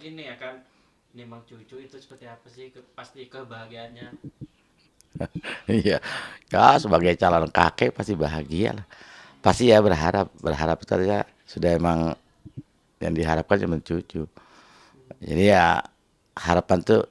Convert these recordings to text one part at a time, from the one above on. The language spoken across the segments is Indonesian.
gini ya kan, ini emang cucu itu seperti apa sih, pasti kebahagiaannya. Iya, ya sebagai calon kakek pasti bahagia lah. Pasti ya berharap, berharap itu artinya sudah emang yang diharapkan cuma cucu. Jadi ya harapan tuh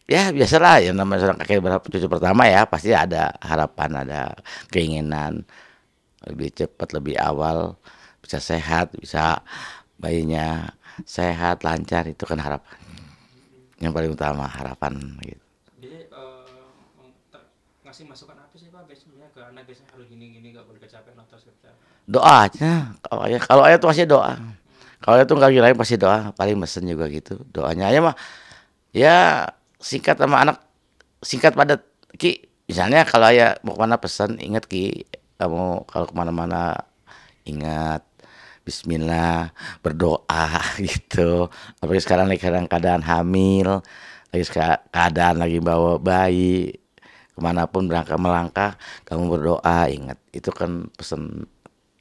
ya biasalah yang namanya seorang kakek berharap cucu pertama ya pasti ada harapan, ada keinginan lebih cepat, lebih awal bisa sehat, bisa bayinya sehat, lancar itu kan harapan. Yang paling utama harapan gitu. Jadi ngasih masukan apa sih Pak biasanya ke anak, biasanya harus gini-gini, gak boleh kecapean atau seperti apa? Doa aja kalau ayah tuh pasti doa. Kalau ayah tuh nggak lain pasti doa, paling mesen juga gitu. Doanya ayah mah ya singkat sama anak, singkat padat. Ki, misalnya kalau ayah mau kemana pesan, ingat Ki, kamu kalau kemana-mana ingat Bismillah, berdoa gitu. Apalagi sekarang lagi keadaan hamil, lagi keadaan lagi bawa bayi, kemanapun berangkat melangkah, kamu berdoa, ingat. Itu kan pesan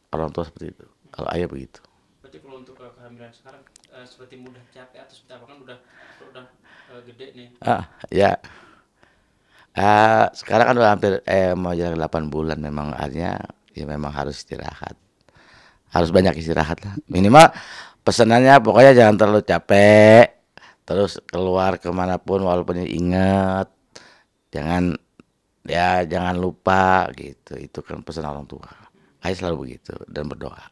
orang tua seperti itu. Kalau ayah begitu. Berarti kalau untuk kehamilan sekarang seperti mudah capek atau seperti apa, kan udah gede nih. Ya, sekarang kan udah hampir mau jalan 8 bulan memang artinya ya memang harus istirahat. Harus banyak istirahat lah. Minimal pesanannya pokoknya jangan terlalu capek. Terus keluar kemanapun walaupun ingat jangan ya jangan lupa gitu. Itu kan pesan orang tua. Ayah selalu begitu dan berdoa.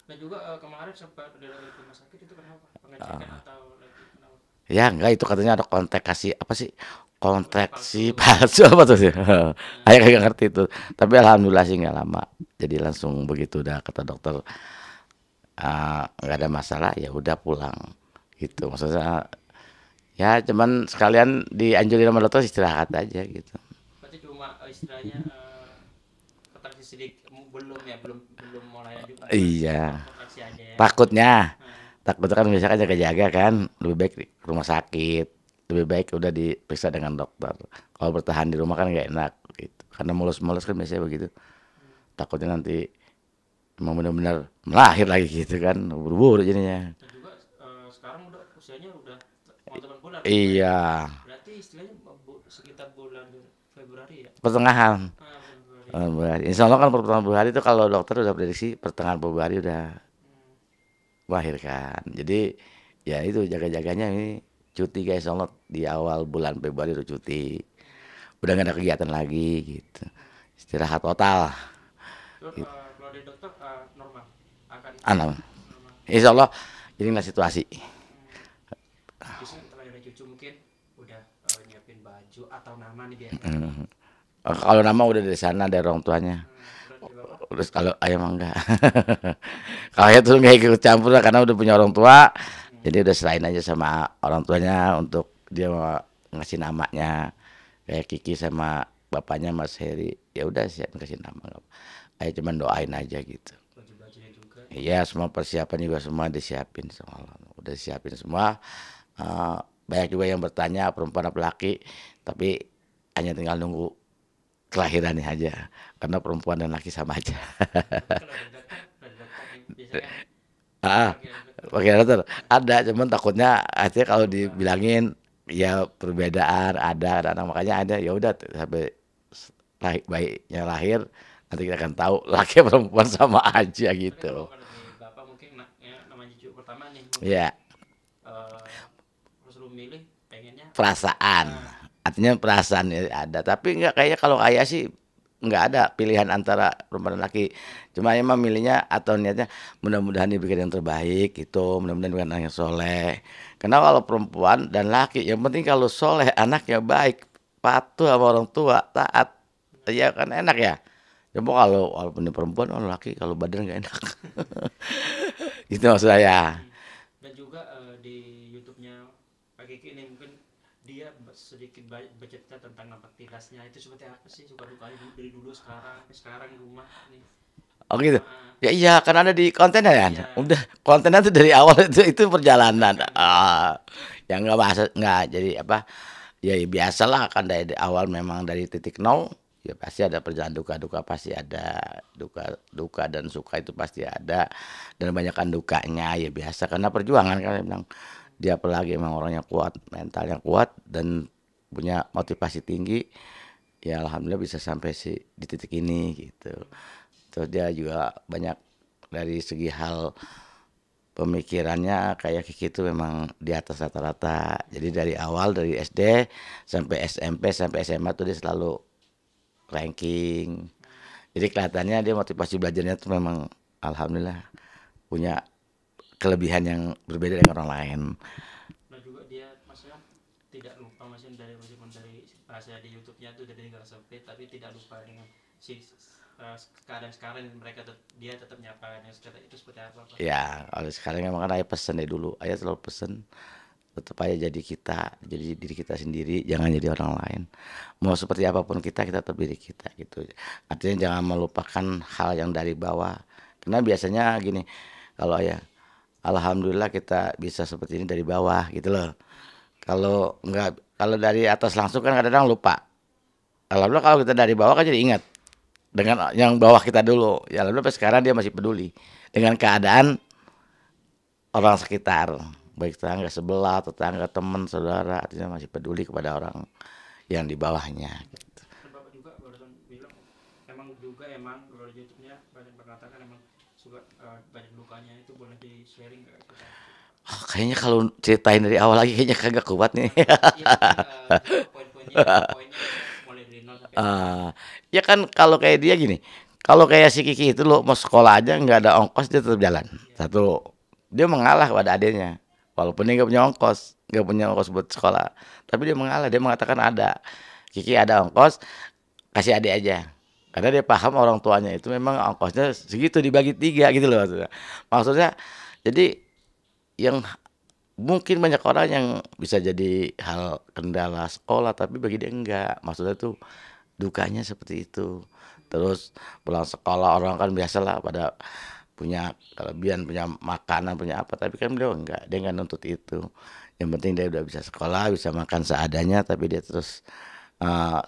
Dan juga kemarin sempat dirawat di rumah sakit, itu kenapa? Pengecekan atau lagi kenapa? Ya enggak itu katanya ada kontraksi apa sih? Udah palsu. Kontraksi palsu apa tuh sih? Hmm. Ayah kagak ngerti itu. Tapi alhamdulillah sih nggak lama. Jadi langsung begitu udah kata dokter nggak ada masalah ya udah pulang gitu. Maksudnya ya cuman sekalian dianjurin sama dokter istirahat aja gitu. Berarti cuma istilahnya kontraksi sedikit, belum ya, belum belum mulai lanjut, cuma Iya. kontraksi aja ya. Takutnya, Nah, takutnya kan misalkan jaga-jaga kan, lebih baik di rumah sakit, lebih baik udah diperiksa dengan dokter. Kalau bertahan di rumah kan nggak enak gitu. Karena mulus-mulus kan biasanya begitu. Takutnya nanti emang benar-benar melahir lagi gitu kan, buru-buru jadinya. dan juga sekarang udah usianya udah mau 8 bulan kan Pak ya. Iya, Berarti istilahnya sekitar bulan Februari ya. pertengahan. Februari. Insya Allah kan pertengahan Februari itu kalau dokter udah prediksi pertengahan Februari udah Hmm. melahirkan. Jadi ya itu jaga-jaganya ini cuti guys, insya Allah di awal bulan Februari udah cuti. Udah gak ada kegiatan lagi gitu. Istirahat total. Terus Gitu. kalau dari dokter normal akan Anak. normal. Insya Allah inilah situasi. Hmm. Biasanya setelah ada cucu mungkin udah nyiapin baju atau nama nih biasanya. Kalau nama udah dari sana dari orang tuanya. Udah dari bapak. Terus kalau ayah mah enggak. Kalau ayah tuh nggak ikut campur lah karena udah punya orang tua. Hmm. Jadi udah serahin aja sama orang tuanya untuk dia mau ngasih namanya. Kayak Kiki sama bapaknya Mas Heri. Ya udah siap kasih nama. Ayah cuman doain aja gitu. Baju-bajunya juga. Iya semua persiapan juga semua disiapin sama Allah. Udah disiapin semua. Eh, banyak juga yang bertanya perempuan apa laki. Tapi hanya tinggal nunggu kelahirannya aja. Karena perempuan dan laki sama aja. Tapi kalau dari dokter nih biasanya kan Ah, panggil dokter. pakai dokter ada, cuman takutnya artinya kalau Enggak. dibilangin ya perbedaan ada anak makanya ada ya udah sampai bayinya lahir nanti kita akan tahu laki perempuan sama aja Tapi kalau gitu. dari bapak mungkin ya, namanya cucu pertama nih mungkin Ya, eh harus lu milih pengennya. perasaan. Nah, Artinya perasaan ya ada, tapi nggak kayak kalau ayah sih nggak ada pilihan antara perempuan dan laki. Cuma emang milihnya atau niatnya mudah-mudahan dibikin yang terbaik gitu, mudah-mudahan dibikin anak yang soleh. Karena kalau perempuan dan laki, yang penting kalau soleh, anaknya baik, patuh sama orang tua, taat, ya kan enak ya. Coba kalau walaupun ini perempuan, oh laki kalau badan nggak enak. Itu maksud saya. hmm. Dan juga di YouTube-nya Pak Kiki ini mungkin dia sedikit bercerita tentang napak tilasnya itu seperti apa sih, suka dukanya dari dulu sekarang sekarang di rumah nih. Oh gitu. Ah, Ya iya kan ada di kontennya ya. iya. Udah kontennya tuh dari awal itu perjalanan. Perjalanan ya. Ya nggak bahasa nggak jadi apa. Ya, ya biasalah kan dari awal memang dari titik nol. Ya pasti ada perjalanan duka-duka pasti ada duka duka dan suka itu pasti ada dan banyakkan dukanya ya biasa karena perjuangan kan saya bilang Dia apalagi emang orangnya kuat, mentalnya kuat dan punya motivasi tinggi, ya alhamdulillah bisa sampai di titik ini gitu. Terus dia juga banyak dari segi hal pemikirannya kayak Kiki itu memang di atas rata-rata. Jadi dari awal dari SD sampai SMP sampai SMA tuh dia selalu ranking. Jadi kelihatannya dia motivasi belajarnya tuh memang alhamdulillah punya kelebihan yang berbeda dengan orang lain. Nah juga dia maksudnya tidak lupa maksudnya dari meskipun dari bahasa di YouTube-nya itu dari nggak sempit, tapi tidak lupa dengan si keadaan sekarang mereka dia tetap nyapa yang seperti itu seperti apa Pak? Ya kalau sekarang memang kan ayah pesen dari dulu, ayah selalu pesen tetap aja jadi kita, jadi diri kita sendiri, jangan jadi orang lain. Mau seperti apapun kita tetap diri kita gitu. Artinya jangan melupakan hal yang dari bawah. Karena biasanya gini, kalau ayah, alhamdulillah kita bisa seperti ini dari bawah gitu loh. Kalau enggak, kalau dari atas langsung kan kadang-kadang lupa. Alhamdulillah kalau kita dari bawah kan jadi ingat dengan yang bawah kita dulu. Ya alhamdulillah sekarang dia masih peduli dengan keadaan orang sekitar, baik tetangga sebelah, tetangga, teman, saudara, artinya masih peduli kepada orang yang di bawahnya. Gitu. Dan Bapak juga barusan bilang emang juga emang kalau di YouTube-nya banyak mengatakan emang suka banyak lukanya, itu boleh di sharing nggak kita? Oh, kayaknya kalau ceritain dari awal lagi kayaknya kagak kuat nih. Iya, tapi poin-poinnya mulai dari nol sampai Ya kan kalau kayak dia gini, kalau kayak si Kiki itu lo mau sekolah aja nggak ada ongkos dia tetap jalan. Satu, dia mengalah pada adiknya, walaupun dia nggak punya ongkos buat sekolah, tapi dia mengalah, dia mengatakan ada, Kiki ada ongkos, kasih adik aja, karena dia paham orang tuanya itu memang ongkosnya segitu dibagi 3 gitu loh maksudnya. Jadi yang mungkin banyak orang yang bisa jadi hal kendala sekolah, tapi bagi dia enggak, maksudnya tuh dukanya seperti itu. Terus pulang sekolah orang kan biasalah pada punya kelebihan, punya makanan, punya apa, tapi kan beliau enggak, dia enggak nuntut itu. Yang penting dia udah bisa sekolah, bisa makan seadanya, tapi dia terus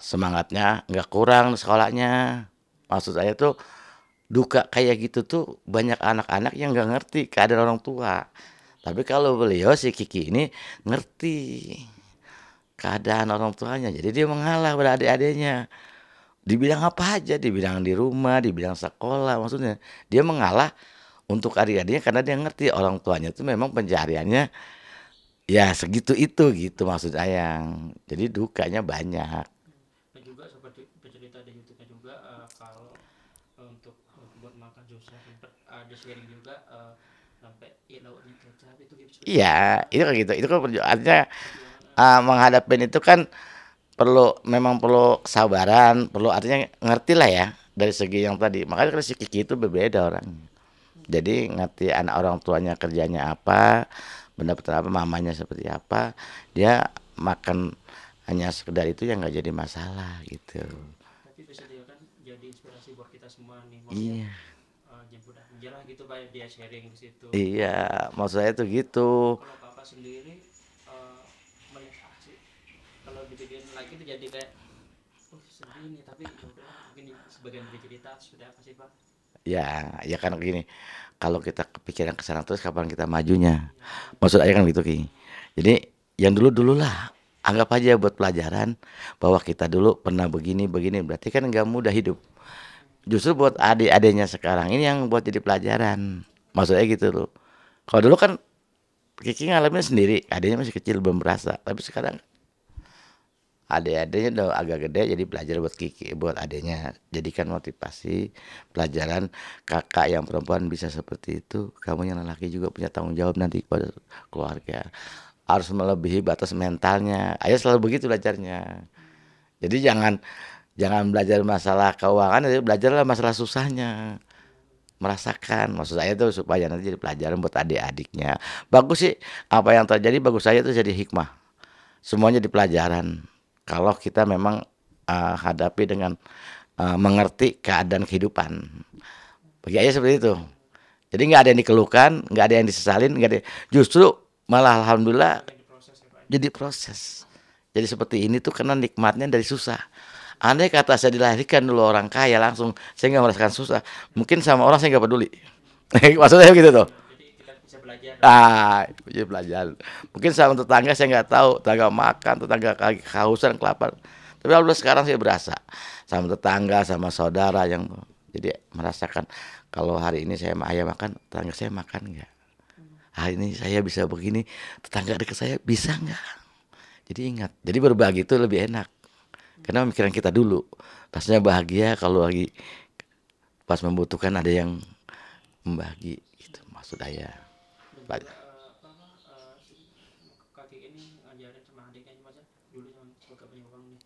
semangatnya enggak kurang sekolahnya. Maksud saya tuh duka kayak gitu tuh banyak anak-anak yang enggak ngerti keadaan orang tua. Tapi kalau beliau si Kiki ini ngerti keadaan orang tuanya, jadi dia mengalah pada adik-adiknya. Dibilang apa aja, dibilang di rumah, dibilang sekolah, maksudnya dia mengalah untuk adik-adiknya karena dia ngerti orang tuanya itu memang pencariannya ya segitu itu gitu maksud ayang. Jadi dukanya banyak. dan juga seperti bercerita di YouTube-nya juga kalau untuk buat makan susah sempat ada sharing juga sampai lauknya kecap itu gitu Iya, itu kayak gitu. Itu kan artinya perjuangan menghadapin itu kan memang perlu kesabaran, perlu artinya ngerti lah ya dari segi yang tadi. Makanya kalau si Kiki itu berbeda orangnya. Jadi ngerti anak orang tuanya kerjanya apa, pendapatan apa, mamanya seperti apa, dia makan hanya sekedar itu yang nggak jadi masalah gitu. tapi bisa dia kan jadi inspirasi buat kita semua nih maksudnya Iya, udah menjelah gitu banyak dia sharing di situ. iya, maksud saya tuh gitu. Kalau kakak sendiri melihat sih kalau dibikin lagi itu jadi kayak sedih nih, tapi ya udah mungkin sebagian dari cerita sudah apa sih Pak? Ya, ya kan gini. Kalau kita kepikiran ke sana terus kapan kita majunya? Maksud saya kan gitu Ki. Jadi yang dulu-dulu lah, anggap aja buat pelajaran bahwa kita dulu pernah begini begini, berarti kan nggak mudah hidup. Justru buat adik-adiknya sekarang ini yang buat jadi pelajaran. Maksudnya gitu loh. Kalau dulu kan Kiki ngalamin sendiri, adiknya masih kecil belum berasa. Tapi sekarang adik-adiknya udah agak gede, jadi belajar buat Kiki, buat adiknya. Jadikan motivasi pelajaran, kakak yang perempuan bisa seperti itu, kamu yang laki juga punya tanggung jawab nanti kepada keluarga. Harus melebihi batas mentalnya. Ayah selalu begitu belajarnya. Jadi jangan belajar masalah keuangan, jadi belajarlah masalah susahnya. Merasakan, maksud saya tuh supaya nanti jadi pelajaran buat adik-adiknya. Bagus sih, apa yang terjadi bagus saya itu jadi hikmah. Semuanya di pelajaran. Kalau kita memang hadapi dengan mengerti keadaan kehidupan. Bagi ayah seperti itu. Jadi nggak ada yang dikeluhkan, nggak ada yang disesalin, nggak ada. Justru malah alhamdulillah Jadi proses ya Pak. jadi proses. Jadi seperti ini tuh karena nikmatnya dari susah. Andai kata saya dilahirkan dulu orang kaya langsung, saya nggak merasakan susah. Mungkin sama orang saya nggak peduli. Maksudnya gitu tuh. Jadi kita bisa belajar. Jadi belajar. Mungkin sama tetangga saya nggak tahu, tetangga makan, tetangga kehausan, kelaparan. Tapi alhamdulillah sekarang saya berasa sama tetangga, sama saudara yang jadi merasakan kalau hari ini saya sama ayah makan, tetangga saya makan nggak? Hari ini saya bisa begini, tetangga dekat saya bisa nggak? Jadi ingat, jadi berbagi itu lebih enak. Karena pemikiran kita dulu, rasanya bahagia kalau lagi pas membutuhkan ada yang membagi, gitu maksud ayah. Dan juga kakek ini ngajarin sama adiknya masa dulu yang suka punya uang nih,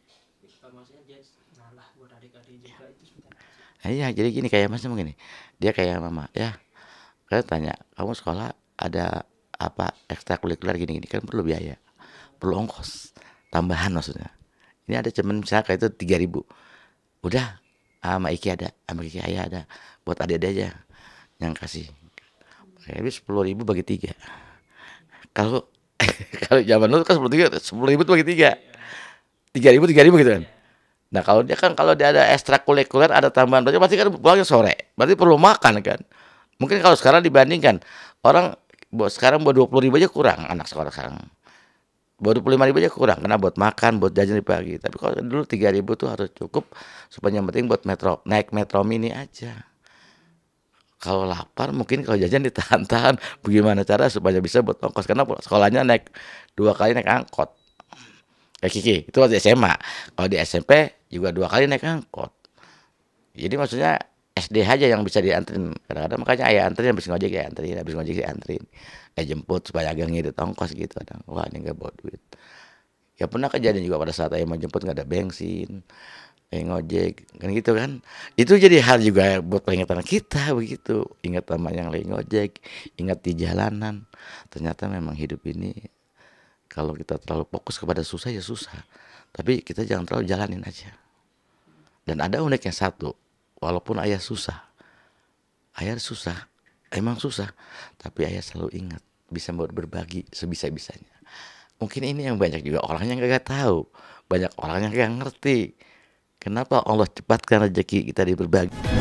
maksudnya dia ngalah buat adik-adik juga itu sebenarnya. Iya, jadi gini kayak mas begini, dia kayak mama, ya, saya tanya, kamu sekolah ada apa ekstrakurikuler gini-gini kan perlu biaya, perlu ongkos, tambahan maksudnya. Ini ada cuman misalnya kayak itu 3.000, udah sama Iki ada, sama Iki ayah ada, buat adik-adik aja yang kasih. Habis 10.000 bagi 3. Kalau kalau zaman dulu kan 10.000 itu bagi 3. 3.000 gitu kan. Nah, kalau dia ada ekstrakurikuler, ada tambahan berarti pasti kan pulangnya sore. Berarti perlu makan kan. Mungkin kalau sekarang dibandingkan orang sekarang buat 20.000 aja kurang anak sekolah sekarang. Buat 25.000 aja kurang karena buat makan, buat jajan di pagi. Tapi kalau dulu 3.000 tuh harus cukup supaya yang penting buat naik metro mini aja. Kalau lapar mungkin kalau jajan ditahan-tahan, bagaimana cara supaya bisa buat ongkos karena sekolahnya naik 2 kali naik angkot. Kayak Kiki itu waktu SMA. Kalau di SMP juga 2 kali naik angkot. Jadi maksudnya SD aja yang bisa diantrin. Kadang-kadang makanya ayah antrin, habis ngojek ya antrin, habis ngojek ya antrin. Jemput supaya agak ngirit ongkos gitu. Wah, ini nggak bawa duit. Ya pernah kejadian juga pada saat ayah mau jemput nggak ada bensin, ngojek kan gitu kan. Itu jadi hal juga buat peringatan kita begitu. Ingat sama yang lagi ngojek, ingat di jalanan. Ternyata memang hidup ini kalau kita terlalu fokus kepada susah ya susah. Tapi kita jangan terlalu jalanin aja. Dan ada uniknya satu, walaupun ayah susah, emang susah, tapi ayah selalu ingat bisa berbagi sebisa-bisanya. Mungkin ini yang banyak juga orang yang gak tahu, banyak orang yang gak ngerti. Kenapa Allah cepatkan rezeki kita di berbagi.